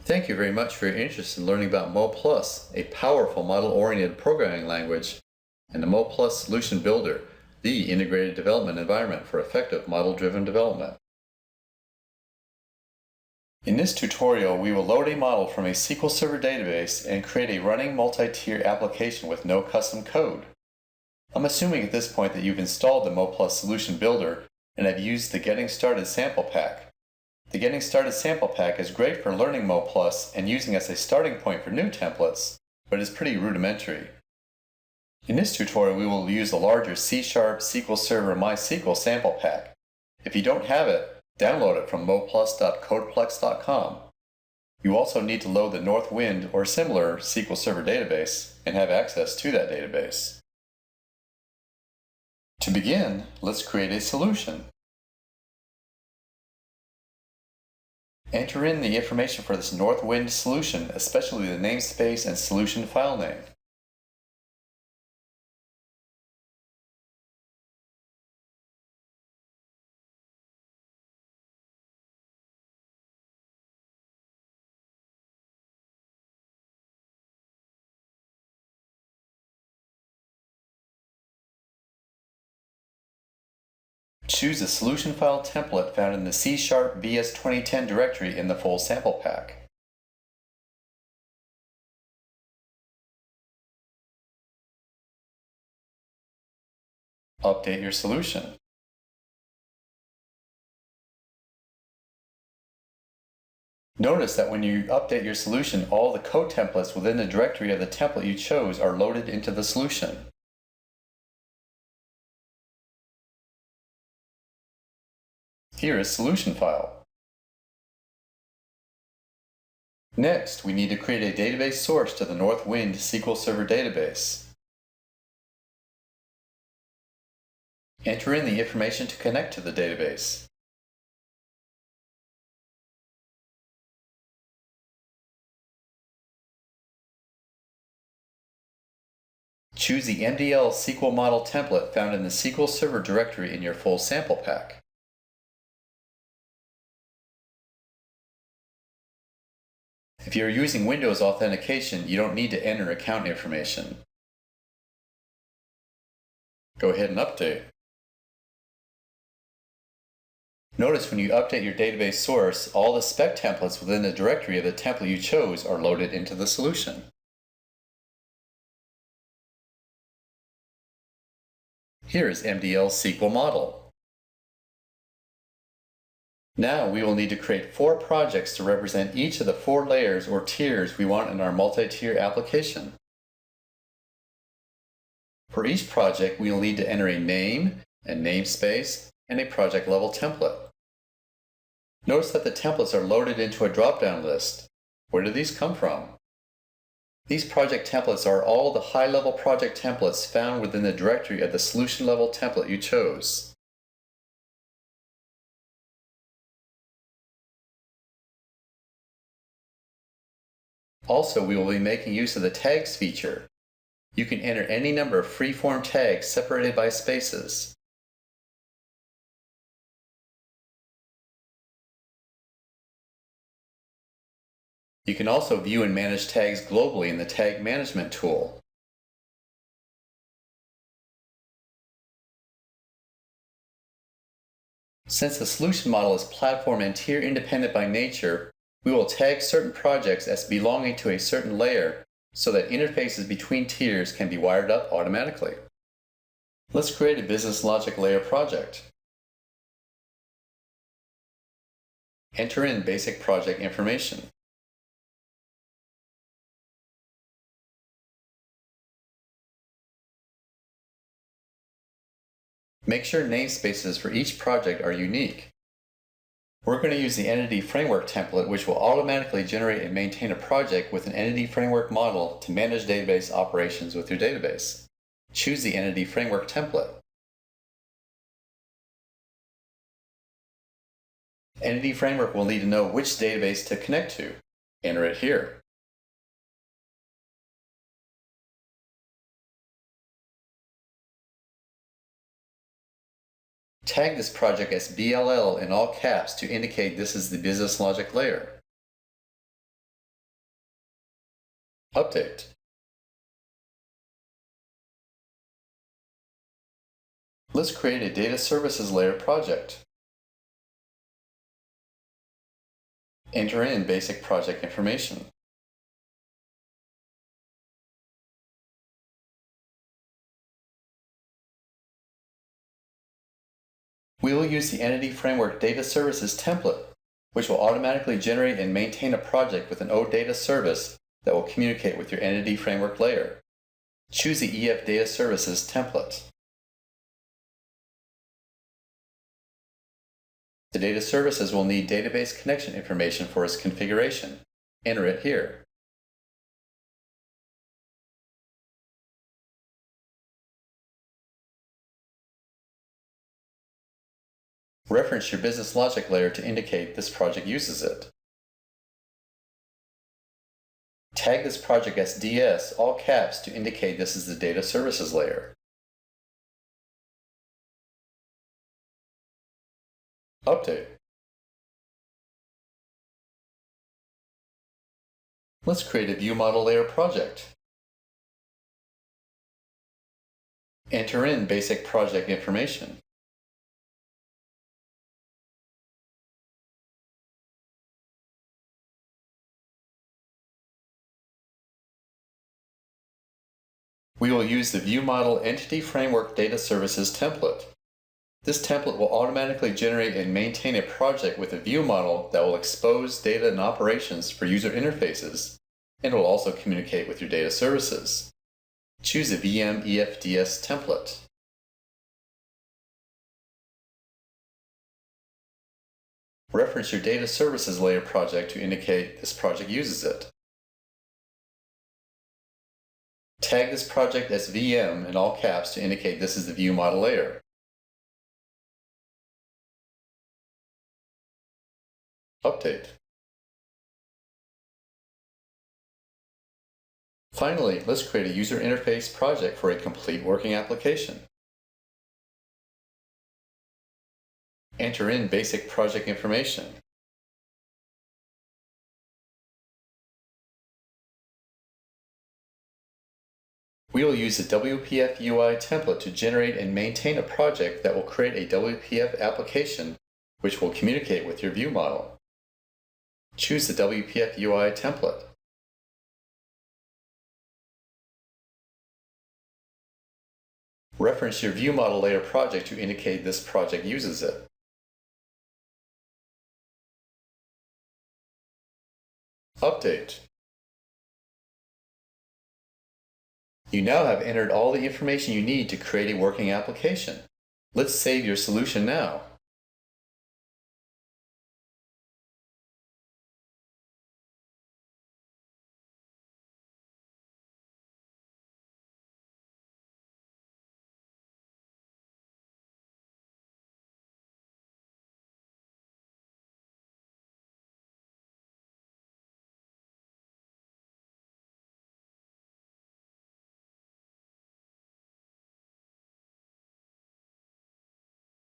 Thank you very much for your interest in learning about Mo+, a powerful model-oriented programming language, and the Mo+ Solution Builder, the integrated development environment for effective model-driven development. In this tutorial, we will load a model from a SQL Server database and create a running multi-tier application with no custom code. I'm assuming at this point that you've installed the Mo+ Solution Builder and have used the Getting Started sample pack. The Getting Started sample pack is great for learning Mo+ and using as a starting point for new templates, but is pretty rudimentary. In this tutorial, we will use the larger C# SQL Server MySQL sample pack. If you don't have it, download it from moplus.codeplex.com. You also need to load the Northwind or similar SQL Server database and have access to that database. To begin, let's create a solution. Enter in the information for this Northwind solution, especially the namespace and solution file name. Choose the solution file template found in the C# VS 2010 directory in the full sample pack. Update your solution. Notice that when you update your solution, all the code templates within the directory of the template you chose are loaded into the solution. Here is solution file. Next, we need to create a database source to the Northwind SQL Server database. Enter in the information to connect to the database. Choose the MDL SQL model template found in the SQL Server directory in your full sample pack. If you are using Windows authentication, you don't need to enter account information. Go ahead and update. Notice when you update your database source, all the spec templates within the directory of the template you chose are loaded into the solution. Here is MDL SQL model. Now we will need to create 4 projects to represent each of the 4 layers or tiers we want in our multi-tier application. For each project, we will need to enter a name, a namespace, and a project level template. Notice that the templates are loaded into a drop-down list. Where do these come from? These project templates are all the high-level project templates found within the directory of the solution level template you chose. Also, we will be making use of the tags feature. You can enter any number of free-form tags separated by spaces. You can also view and manage tags globally in the Tag Management tool. Since the solution model is platform and tier independent by nature, we will tag certain projects as belonging to a certain layer so that interfaces between tiers can be wired up automatically. Let's create a business logic layer project. Enter in basic project information. Make sure namespaces for each project are unique. We're going to use the Entity Framework template, which will automatically generate and maintain a project with an Entity Framework model to manage database operations with your database. Choose the Entity Framework template. Entity Framework will need to know which database to connect to. Enter it here. Tag this project as BLL in all caps to indicate this is the business logic layer. Update. Let's create a data services layer project. Enter in basic project information. We will use the Entity Framework Data Services template, which will automatically generate and maintain a project with an OData service that will communicate with your Entity Framework layer. Choose the EF Data Services template. The data services will need database connection information for its configuration. Enter it here. Reference your business logic layer to indicate this project uses it. Tag this project as DS, all caps, to indicate this is the data services layer. Update. Let's create a view model layer project. Enter in basic project information. We will use the View Model Entity Framework Data Services template. This template will automatically generate and maintain a project with a view model that will expose data and operations for user interfaces, and will also communicate with your data services. Choose the VM EFDS template. Reference your data services layer project to indicate this project uses it. Tag this project as VM in all caps to indicate this is the view model layer. Update. Finally, let's create a user interface project for a complete working application. Enter in basic project information. We will use the WPF UI template to generate and maintain a project that will create a WPF application which will communicate with your view model. Choose the WPF UI template. Reference your view model layer project to indicate this project uses it. Update. You now have entered all the information you need to create a working application. Let's save your solution now.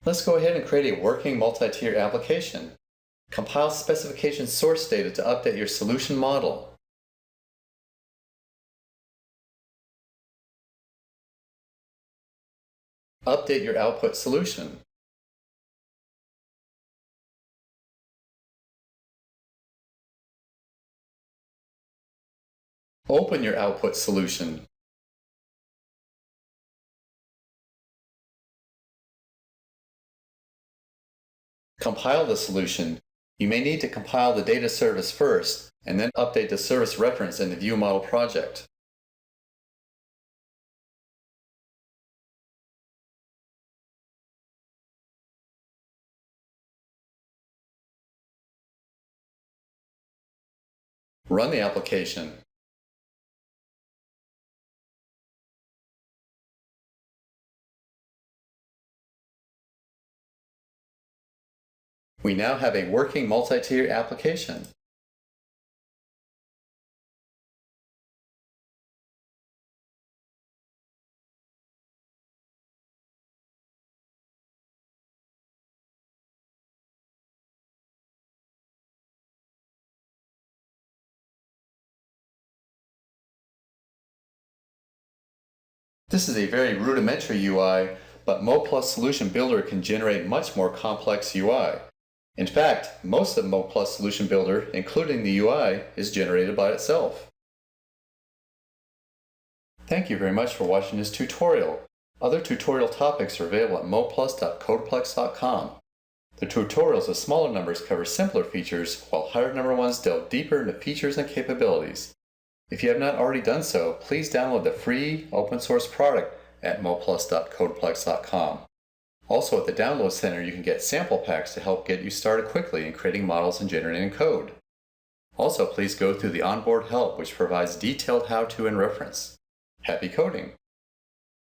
Let's go ahead and create a working multi-tier application. Compile specification source data to update your solution model. Update your output solution. Open your output solution. Compile the solution. You may need to compile the data service first, and then update the service reference in the view model project. Run the application. We now have a working multi-tier application. This is a very rudimentary UI, but MoPlus Solution Builder can generate much more complex UI. In fact, most of MoPlus Solution Builder, including the UI, is generated by itself. Thank you very much for watching this tutorial. Other tutorial topics are available at moplus.codeplex.com. The tutorials with smaller numbers cover simpler features, while higher number ones delve deeper into features and capabilities. If you have not already done so, please download the free open source product at moplus.codeplex.com. Also at the Download Center you can get sample packs to help get you started quickly in creating models and generating code. Also please go through the onboard help which provides detailed how-to and reference. Happy coding!